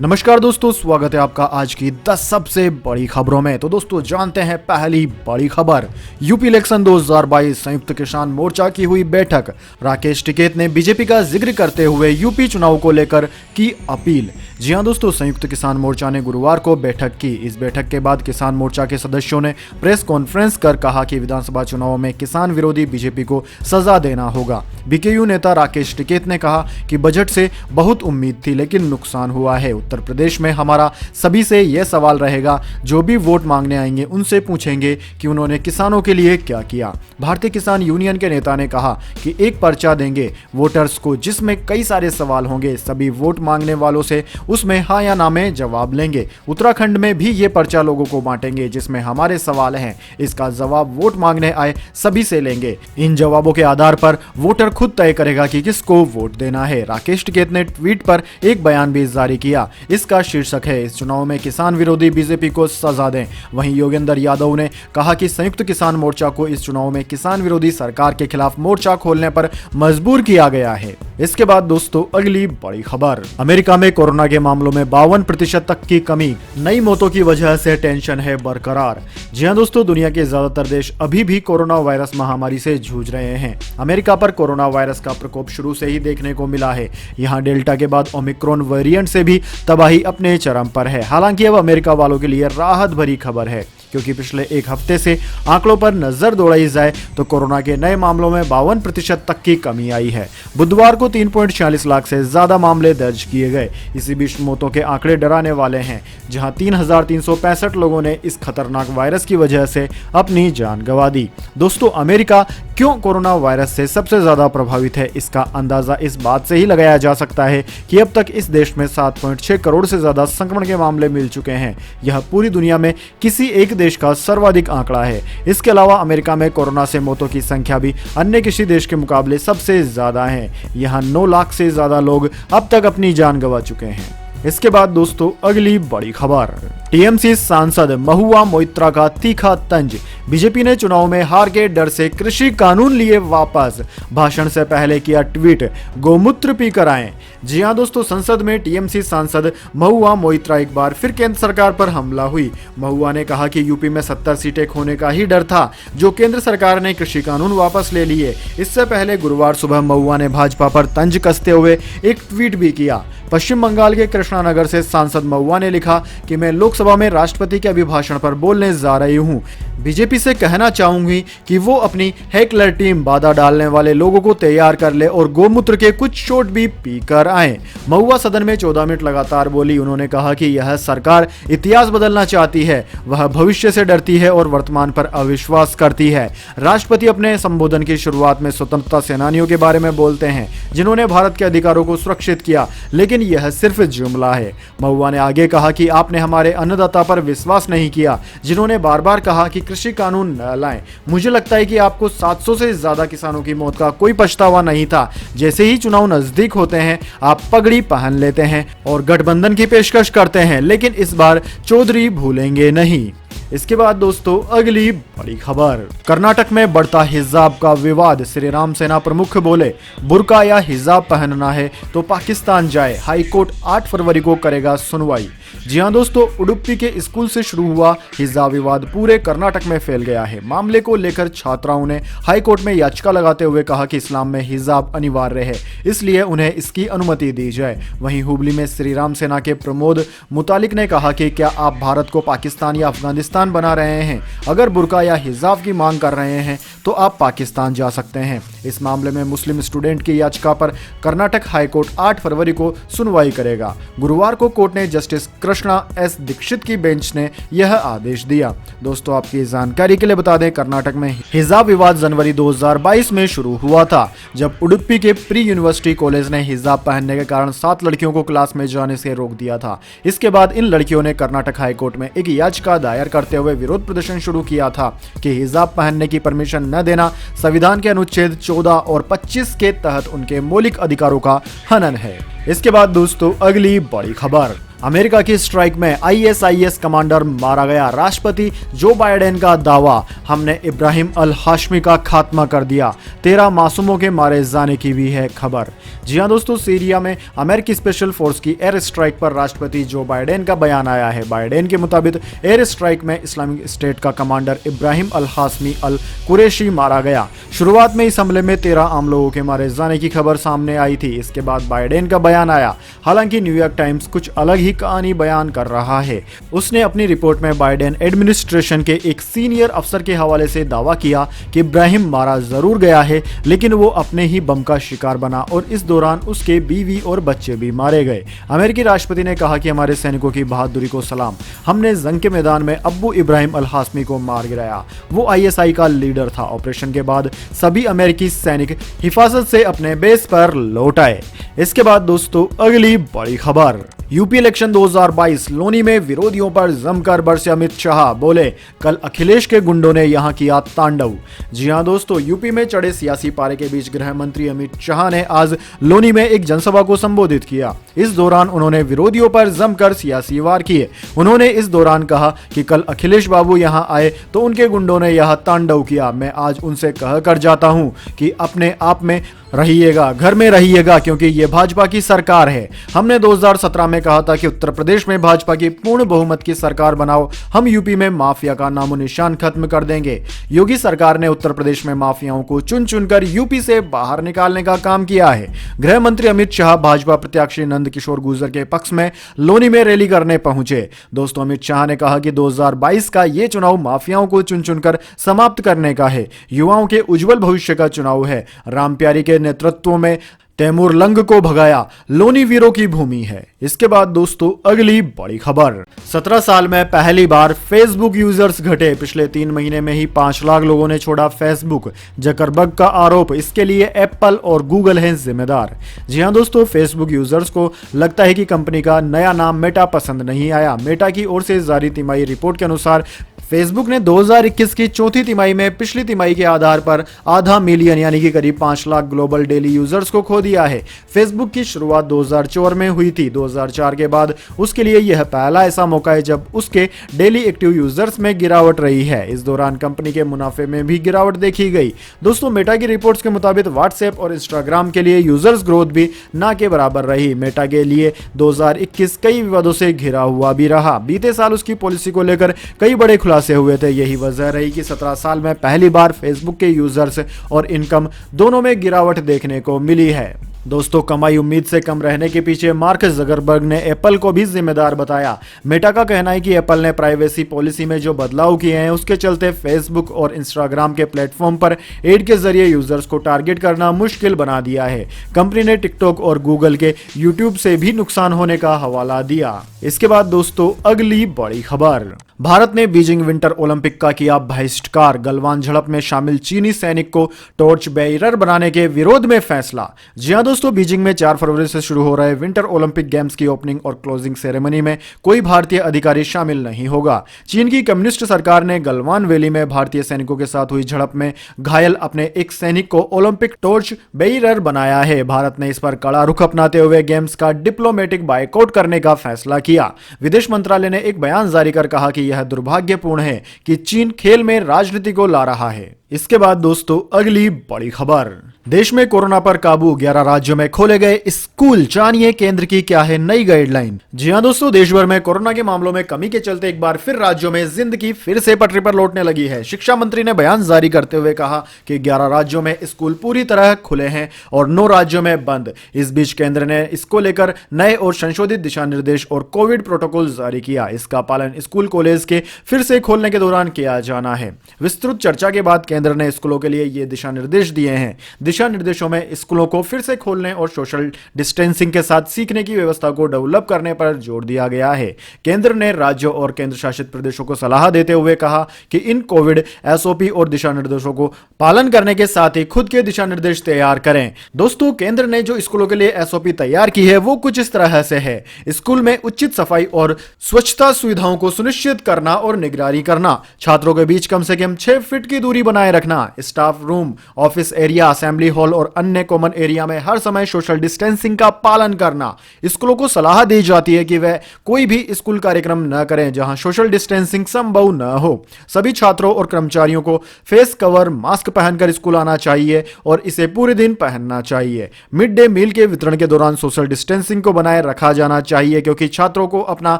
नमस्कार दोस्तों, स्वागत है आपका आज की 10 सबसे बड़ी खबरों में। तो दोस्तों जानते हैं पहली बड़ी खबर। यूपी इलेक्शन 2022 संयुक्त किसान मोर्चा की हुई बैठक। राकेश टिकैत ने बीजेपी का जिक्र करते हुए यूपी चुनाव को लेकर की अपील। जी हां दोस्तों, संयुक्त किसान मोर्चा ने गुरुवार को बैठक की। इस बैठक के बाद किसान मोर्चा के सदस्यों ने प्रेस कॉन्फ्रेंस कर कहा कि विधानसभा चुनाव में किसान विरोधी बीजेपी को सजा देना होगा। बीकेयू नेता राकेश टिकैत ने कहा कि बजट से बहुत उम्मीद थी लेकिन नुकसान हुआ है। उत्तर प्रदेश में हमारा सभी से यह सवाल रहेगा, जो भी वोट मांगने आएंगे उनसे पूछेंगे कि उन्होंने किसानों के लिए क्या किया। भारतीय किसान यूनियन के नेता ने कहा कि एक पर्चा देंगे वोटर्स को जिसमें कई सारे सवाल होंगे। सभी वोट मांगने वालों से उसमें हाँ या ना में जवाब लेंगे। उत्तराखंड में भी ये पर्चा लोगों को बांटेंगे जिसमें हमारे सवाल हैं। इसका जवाब वोट मांगने आए सभी से लेंगे। इन जवाबों के आधार पर वोटर खुद तय करेगा कि किसको वोट देना है। राकेश टिकैत ने ट्वीट पर एक बयान भी जारी किया। इसका शीर्षक है, इस चुनाव में किसान विरोधी बीजेपी को सजा दें। वहीं योगेंद्र यादव ने कहा कि संयुक्त किसान मोर्चा को इस चुनाव में किसान विरोधी सरकार के खिलाफ मोर्चा खोलने पर मजबूर किया गया है। इसके बाद दोस्तों अगली बड़ी खबर। अमेरिका में कोरोना के मामलों में 52% तक की कमी। नई मौतों की वजह से टेंशन है बरकरार। जी हां दोस्तों, दुनिया के ज्यादातर देश अभी भी कोरोना वायरस महामारी से जूझ रहे हैं। अमेरिका पर कोरोना वायरस का प्रकोप शुरू से ही देखने को मिला है। यहाँ डेल्टा के बाद ओमिक्रॉन वेरिएंट से भी तबाही अपने चरम पर है। हालांकि अब अमेरिका वालों के लिए राहत भरी खबर है, क्योंकि पिछले एक हफ्ते से आंकड़ों पर नजर दौड़ाई जाए तो कोरोना के नए मामलों में 52% तक की कमी आई है। बुधवार को 3.46 लाख से ज्यादा मामले दर्ज किए गए। इसी बीच मौतों के आंकड़े डराने वाले हैं, जहां 3,365 लोगों ने इस खतरनाक वायरस की वजह से अपनी जान गंवा दी। दोस्तों, अमेरिका क्यों कोरोना वायरस से सबसे ज्यादा प्रभावित है, इसका अंदाजा इस बात से ही लगाया जा सकता है कि अब तक इस देश में 7.6 करोड़ से ज्यादा संक्रमण के मामले मिल चुके हैं। यह पूरी दुनिया में किसी एक देश का सर्वाधिक आंकड़ा है। इसके अलावा अमेरिका में कोरोना से मौतों की संख्या भी अन्य किसी देश के मुकाबले सबसे ज्यादा है। यहां 9 लाख से ज्यादा लोग अब तक अपनी जान गंवा चुके हैं। इसके बाद दोस्तों अगली बड़ी खबर। टीएमसी सांसद महुआ मोइत्रा का तीखा तंज। बीजेपी ने चुनाव में हार के डर से कृषि कानून लिए वापस। भाषण से पहले किया ट्वीट, गोमूत्र पीकर आए। जी हां दोस्तों, संसद में टीएमसी सांसद महुआ मोइत्रा एक बार फिर केंद्र सरकार पर हमला हुई। महुआ ने कहा कि यूपी में 70 सीटें खोने का ही डर था, जो केंद्र सरकार ने कृषि कानून वापस ले लिए। इससे पहले गुरुवार सुबह महुआ ने भाजपा पर तंज कसते हुए एक ट्वीट भी किया। पश्चिम बंगाल के कृष्णानगर से सांसद महुआ ने लिखा कि मैं लोकसभा में राष्ट्रपति के अभिभाषण पर बोलने जा रही हूं। बीजेपी से कहना चाहूंगी कि वो अपनी हैकलर टीम बाधा डालने वाले लोगों को तैयार कर ले और गोमूत्र के कुछ शॉट भी पी कर आए। महुआ सदन में 14 मिनट लगातार बोली। उन्होंने कहा कि यह सरकार इतिहास बदलना चाहती है, वह भविष्य से डरती है और वर्तमान पर अविश्वास करती है। राष्ट्रपति अपने संबोधन की शुरुआत में स्वतंत्रता सेनानियों के बारे में बोलते हैं, जिन्होंने भारत के अधिकारों को सुरक्षित किया, लेकिन यह सिर्फ जुमला है। महुआ ने आगे कहा कि आपने हमारे अन्नदाता पर विश्वास नहीं किया, जिन्होंने बार बार कहा कि कृषि कानून न लाएं। मुझे लगता है कि आपको 700 से ज्यादा किसानों की मौत का कोई पछतावा नहीं था। जैसे ही चुनाव नजदीक होते हैं आप पगड़ी पहन लेते हैं और गठबंधन की पेशकश करते हैं, लेकिन इस बार चौधरी भूलेंगे नहीं। इसके बाद दोस्तों अगली बड़ी खबर। कर्नाटक में बढ़ता हिजाब का विवाद। श्री राम सेना प्रमुख बोले, बुर्का या हिजाब पहनना है तो पाकिस्तान जाए। हाईकोर्ट 8 फरवरी को करेगा सुनवाई। जी हां दोस्तों, उडुपी के स्कूल से शुरू हुआ हिजाब विवाद पूरे कर्नाटक में फैल गया है। मामले को लेकर छात्राओं ने हाईकोर्ट में याचिका लगाते हुए कहा कि इस्लाम में हिजाब अनिवार्य है, इसलिए उन्हें इसकी अनुमति दी जाए। वहीं हुबली में श्री राम सेना के प्रमोद मुतालिक ने कहा कि क्या आप भारत को पाकिस्तान या अफगानिस्तान बना रहे हैं? अगर बुर्का या हिजाब की मांग कर रहे हैं तो आप पाकिस्तान जा सकते हैं। इस मामले में मुस्लिम स्टूडेंट की याचिका पर कर्नाटक हाईकोर्ट 8 फरवरी को सुनवाई करेगा। गुरुवार को कोर्ट ने जस्टिस कृष्णा एस दीक्षित की बेंच ने यह आदेश दिया। दोस्तों आपकी जानकारी के लिए बता दें, कर्नाटक में हिजाब विवाद जनवरी 2022 में शुरू हुआ था, जब उडुपी के प्री यूनिवर्सिटी कॉलेज ने हिजाब पहनने के कारण 7 लड़कियों को क्लास में जाने से रोक दिया था। इसके बाद इन लड़कियों ने कर्नाटक हाईकोर्ट में एक याचिका दायर करते हुए विरोध प्रदर्शन शुरू किया था कि हिजाब पहनने की परमिशन न देना संविधान के अनुच्छेद 14 और 25 के तहत उनके मौलिक अधिकारों का हनन है। इसके बाद दोस्तों अगली बड़ी खबर। अमेरिका की स्ट्राइक में आईएसआईएस कमांडर मारा गया। राष्ट्रपति जो बाइडेन का दावा, हमने इब्राहिम अल हाशमी का खात्मा कर दिया। 13 मासूमों के मारे जाने की भी है खबर। जी हां दोस्तों, सीरिया में अमेरिकी स्पेशल फोर्स की एयर स्ट्राइक पर राष्ट्रपति जो बाइडेन का बयान आया है। बाइडेन के मुताबिक एयर स्ट्राइक में इस्लामिक स्टेट का कमांडर इब्राहिम अल हाशमी अल कुरैशी मारा गया। शुरुआत में इस हमले में 13 आम लोगों के मारे जाने की खबर सामने आई थी। इसके बाद बाइडेन का बयान आया। हालांकि न्यूयॉर्क टाइम्स कुछ अलग ही कहानी बयान कर रहा है। उसने अपनी रिपोर्ट में बाइडेन एडमिनिस्ट्रेशन के एक सीनियर अफसर के हवाले से दावा किया कि इब्राहिम मारा जरूर गया है, लेकिन वो अपने ही बम का शिकार बना और इस दौरान उसके बीवी और बच्चे भी मारे गए। अमेरिकी राष्ट्रपति ने कहा कि हमारे सैनिकों की बहादुरी को सलाम, हमने जंग के मैदान में अब्बू इब्राहिम अल हाशमी को मार गिराया। वो आईएसआई का लीडर था। ऑपरेशन के बाद सभी अमेरिकी सैनिक हिफाजत से अपने बेस पर लौट आए। इसके बाद दोस्तों अगली बड़ी खबर, यूपी इलेक्शन 2022, लोनी में विरोधियों पर जमकर बरसे अमित शाह, बोले कल अखिलेश के गुंडों ने यहां किया तांडव। जी हां दोस्तों, यूपी में चढ़े सियासी पारे के बीच गृह मंत्री अमित शाह ने आज लोनी में एक जनसभा को संबोधित किया। इस दौरान उन्होंने विरोधियों पर जमकर सियासी वार किए। उन्होंने इस दौरान कहा कि कल अखिलेश बाबू यहां आए तो उनके गुंडों ने यह तांडव किया। मैं आज उनसे कह कर जाता हूं कि अपने आप में रहिएगा, घर में रहिएगा, क्योंकि ये भाजपा की सरकार है। हमने 2017 में कहा था कि उत्तर प्रदेश में भाजपा की पूर्ण बहुमत की सरकार बनाओ, हम यूपी में माफिया का नामो निशान खत्म कर देंगे। योगी सरकार ने उत्तर प्रदेश में माफियाओं को चुन चुनकर यूपी से बाहर निकालने का काम किया है। गृह मंत्री अमित शाह भाजपा प्रत्याशी नंद किशोर गुर्जर के पक्ष में लोनी में रैली करने पहुंचे। दोस्तों, अमित शाह ने कहा कि 2022 का ये चुनाव माफियाओं को चुन चुनकर समाप्त करने का है, युवाओं के उज्जवल भविष्य का चुनाव है। राम प्यारी के नेतृत्व में तैमूर लंग को भगाया, लोनी वीरों की भूमि है। इसके बाद दोस्तों अगली बड़ी खबर, 17 साल में पहली बार फेसबुक यूजर्स घटे। पिछले 3 महीने में ही 5 लाख लोगों ने छोड़ा फेसबुक। जकरबर्ग का आरोप, इसके लिए एप्पल और गूगल हैं जिम्मेदार। जी हां दोस्तों, फेसबुक यूजर्स को लगता है कि कंपनी का नया नाम मेटा पसंद नहीं आया। मेटा की ओर से जारी तिमाही रिपोर्ट के अनुसार फेसबुक ने 2021 की चौथी तिमाही में पिछली तिमाही के आधार पर आधा मिलियन यानी कि करीब 5 लाख ग्लोबल डेली यूजर्स को खो दिया है। फेसबुक की शुरुआत 2004 में हुई थी। 2004 के बाद उसके लिए यह पहला ऐसा मौका है जब उसके डेली एक्टिव यूजर्स में गिरावट रही है। इस दौरान कंपनी के मुनाफे में भी गिरावट देखी गई। दोस्तों, मेटा की रिपोर्ट्स के मुताबिक व्हाट्सएप और इंस्टाग्राम के लिए यूजर्स ग्रोथ भी ना के बराबर रही। मेटा के लिए 2021 कई विवादों से घिरा हुआ भी रहा। बीते साल उसकी पॉलिसी को लेकर कई बड़े से हुए थे। यही वजह रही कि 17 साल में पहली बार फेसबुक के यूजर्स और इनकम दोनों में गिरावट देखने को मिली है। दोस्तों, कमाई उम्मीद से कम रहने के पीछे मार्क जकरबर्ग ने एप्पल को भी जिम्मेदार बताया। मेटा का कहना है कि एप्पल ने प्राइवेसी पॉलिसी में जो बदलाव किए हैं उसके चलते फेसबुक और इंस्टाग्राम के प्लेटफॉर्म पर एड के जरिए यूजर्स को टारगेट करना मुश्किल बना दिया है। कंपनी ने टिकटॉक और गूगल के यूट्यूब से भी नुकसान होने का हवाला दिया। इसके बाद दोस्तों अगली बड़ी खबर, भारत ने बीजिंग विंटर ओलंपिक का किया बहिष्कार। गलवान झड़प में शामिल चीनी सैनिक को टॉर्च बेयरर बनाने के विरोध में फैसला। जी हां दोस्तों, बीजिंग में 4 फरवरी से शुरू हो रहे विंटर ओलंपिक गेम्स की ओपनिंग और क्लोजिंग सेरेमनी में कोई भारतीय अधिकारी शामिल नहीं होगा। चीन की कम्युनिस्ट सरकार ने गलवान वैली में भारतीय सैनिकों के साथ हुई झड़प में घायल अपने एक सैनिक को ओलंपिक टॉर्च बेयरर बनाया है। भारत ने इस पर कड़ा रुख अपनाते हुए गेम्स का डिप्लोमेटिक बायकॉट करने का फैसला किया। विदेश मंत्रालय ने एक बयान जारी कर कहा कि यह दुर्भाग्यपूर्ण है कि चीन खेल में राजनीति को ला रहा है। इसके बाद दोस्तों अगली बड़ी खबर, देश में कोरोना पर काबू, 11 राज्यों में खोले गए स्कूल। जानिए केंद्र की क्या है नई गाइडलाइन। जी हां दोस्तों, देश भर में कोरोना के मामलों में कमी के चलते एक बार फिर राज्यों में जिंदगी फिर से पटरी पर लौटने लगी है। शिक्षा मंत्री ने बयान जारी करते हुए कहा कि 11 राज्यों में स्कूल पूरी तरह खुले हैं और 9 राज्यों में बंद। इस बीच केंद्र ने इसको लेकर नए और संशोधित दिशा निर्देश और कोविड प्रोटोकॉल जारी किया। इसका पालन स्कूल कॉलेज के फिर से खोलने के दौरान किया जाना है। विस्तृत चर्चा के बाद केंद्र ने स्कूलों के लिए ये दिशा निर्देश दिए हैं। दिशा निर्देशों में स्कूलों को फिर से खोलने और सोशल डिस्टेंसिंग के साथ सीखने की व्यवस्था को डेवलप करने पर जोर दिया गया है। केंद्र ने राज्यों और केंद्र शासित प्रदेशों को सलाह देते हुए कहा कि इन कोविड एसओपी और दिशा निर्देशों को पालन करने के साथ ही खुद के दिशा निर्देश तैयार करें। दोस्तों, केंद्र ने जो स्कूलों के लिए एसओपी तैयार की है वो कुछ इस तरह से है। स्कूल में उचित सफाई और स्वच्छता सुविधाओं को सुनिश्चित करना और निगरानी करना, छात्रों के बीच कम से कम 6 फीट की दूरी बनाए रखना, staff room, office area, assembly assembly hall और अन्य कॉमन एरिया में हर समय सोशल डिस्टेंसिंग का पालन करना। स्कूलों को सलाह दी जाती है कि वह कोई भी स्कूल कार्यक्रम न करें जहां सोशल डिस्टेंसिंग संभव न हो। सभी छात्रों और कर्मचारियों को फेस कवर मास्क पहनकर स्कूल आना चाहिए और इसे पूरे दिन पहनना चाहिए। मिड डे मील के वितरण के दौरान सोशल डिस्टेंसिंग को बनाए रखा जाना चाहिए क्योंकि छात्रों को अपना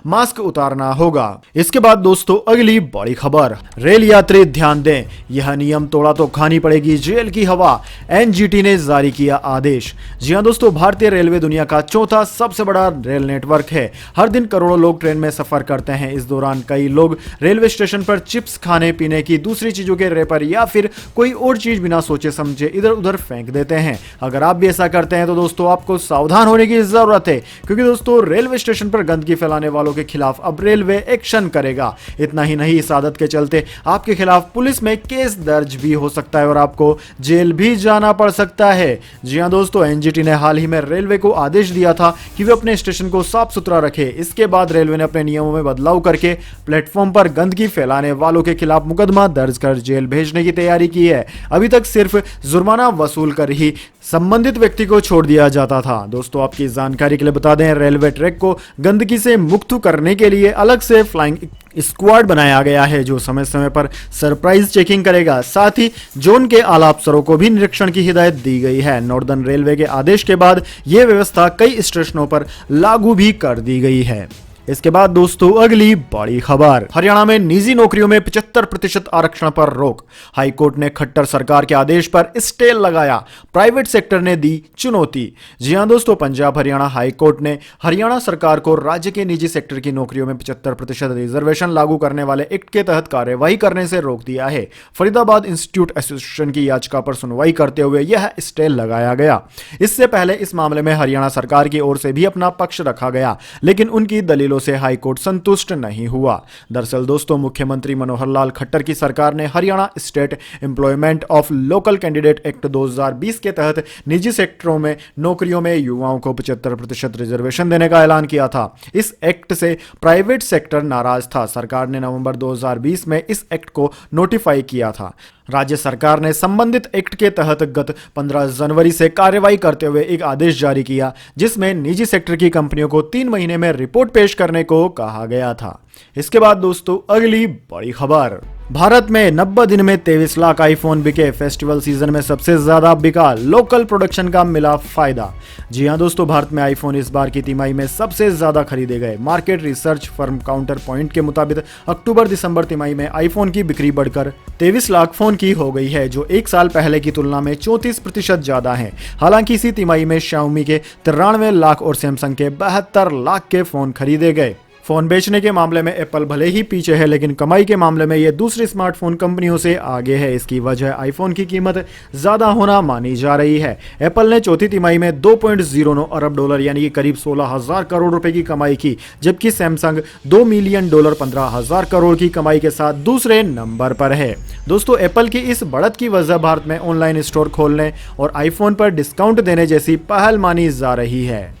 मास्क उतारना होगा। इसके बाद दोस्तों अगली बड़ी खबर, रेल यात्री ध्यान दें, यह नियम तोड़ा तो खानी पड़ेगी जेल की हवा। एनजीटी ने जारी किया आदेश। जी हां दोस्तों, भारतीय रेलवे दुनिया का चौथा सबसे बड़ा रेल नेटवर्क है। हर दिन करोड़ों लोग ट्रेन में सफर करते हैं। इस दौरान कई लोग रेलवे स्टेशन पर चिप्स खाने पीने की दूसरी चीजों के रेपर या फिर कोई और चीज बिना सोचे समझे इधर उधर फेंक देते हैं। अगर आप भी ऐसा करते हैं तो दोस्तों आपको सावधान होने की जरूरत है, क्योंकि दोस्तों रेलवे स्टेशन पर गंदगी फैलाने वालों के खिलाफ अब रेलवे एक्शन करेगा। इतना ही नहीं, इस आदत के चलते आपके खिलाफ पुलिस में केस दर्ज भी हो सकता है और आपको जेल भी जाना पड़ सकता है। जी हां दोस्तों, एनजीटी ने हाल ही में रेलवे को आदेश दिया था कि वे अपने स्टेशन को साफ सुथरा रखे। इसके बाद रेलवे ने अपने नियमों में बदलाव करके प्लेटफॉर्म पर गंदगी फैलाने वालों के खिलाफ मुकदमा दर्ज कर जेल भेजने की तैयारी की है। अभी तक सिर्फ जुर्माना वसूल कर ही संबंधित व्यक्ति को छोड़ दिया जाता था। दोस्तों आपकी जानकारी के लिए बता दें, रेलवे ट्रैक को गंदगी से मुक्त करने के लिए अलग से फ्लाइंग स्क्वाड बनाया गया है जो समय समय पर सरप्राइज चेकिंग करेगा। साथ ही जोन के आला अफसरों को भी निरीक्षण की हिदायत दी गई है। नॉर्दर्न रेलवे के आदेश के बाद यह व्यवस्था कई स्टेशनों पर लागू भी कर दी गई है। इसके बाद दोस्तों अगली बड़ी खबर, हरियाणा में निजी नौकरियों में 75% आरक्षण पर रोक। हाईकोर्ट ने खट्टर सरकार के आदेश पर स्टे लगाया। प्राइवेट सेक्टर ने दी चुनौती। जी हां दोस्तों, पंजाब हरियाणा हाईकोर्ट ने हरियाणा सरकार को राज्य के निजी सेक्टर की नौकरियों में 75% रिजर्वेशन लागू करने वाले एक्ट के तहत कार्यवाही करने से रोक दिया है। फरीदाबाद इंस्टीट्यूट एसोसिएशन की याचिका पर सुनवाई करते हुए यह स्टे लगाया गया। इससे पहले इस मामले में हरियाणा सरकार की ओर से भी अपना पक्ष रखा गया, लेकिन उनकी दलीलों से हाईकोर्ट संतुष्ट नहीं हुआ। दरअसल दोस्तों, मुख्यमंत्री मनोहर लाल खट्टर की सरकार ने Haryana state employment of local candidate act 2020 के तहत निजी सेक्टरों में नौकरियों में युवाओं को 75% रिजर्वेशन देने का ऐलान किया था। इस एक्ट से प्राइवेट सेक्टर नाराज था। सरकार ने नवंबर 2020 में इस एक्ट को नोटिफाई किया था। राज्य सरकार ने संबंधित एक्ट के तहत गत 15 जनवरी से कार्रवाई करते हुए एक आदेश जारी किया, जिसमें निजी सेक्टर की कंपनियों को 3 महीने में रिपोर्ट पेश करने को कहा गया था। इसके बाद दोस्तों अगली बड़ी खबर, भारत में 90 दिन में 23 लाख आईफोन बिके। फेस्टिवल सीजन में सबसे ज्यादा बिका, लोकल प्रोडक्शन का मिला फायदा। जी हां दोस्तों, भारत में आईफोन इस बार की तिमाही में सबसे ज्यादा खरीदे गए। Market research firm counter point के मुताबिक अक्टूबर दिसंबर तिमाही में आईफोन की बिक्री बढ़कर 23 लाख फोन की हो गई है, जो एक साल पहले की तुलना में 34% ज्यादा है। हालांकि इसी तिमाही में शाओमी के 93 लाख और सैमसंग के 72 लाख के फोन खरीदे गए। फोन बेचने के मामले में एप्पल भले ही पीछे है, लेकिन कमाई के मामले में यह दूसरी स्मार्टफोन कंपनियों से आगे है। इसकी वजह आईफोन की कीमत ज्यादा होना मानी जा रही है। एप्पल ने चौथी तिमाही में 2.09 अरब डॉलर यानी कि करीब 16,000 करोड़ रुपए की कमाई की, जबकि सैमसंग $2 मिलियन 15,000 करोड़ की कमाई के साथ दूसरे नंबर पर है। दोस्तों एप्पल की इस बढ़त की वजह भारत में ऑनलाइन स्टोर खोलने और आईफोन पर डिस्काउंट देने जैसी पहल मानी जा रही है।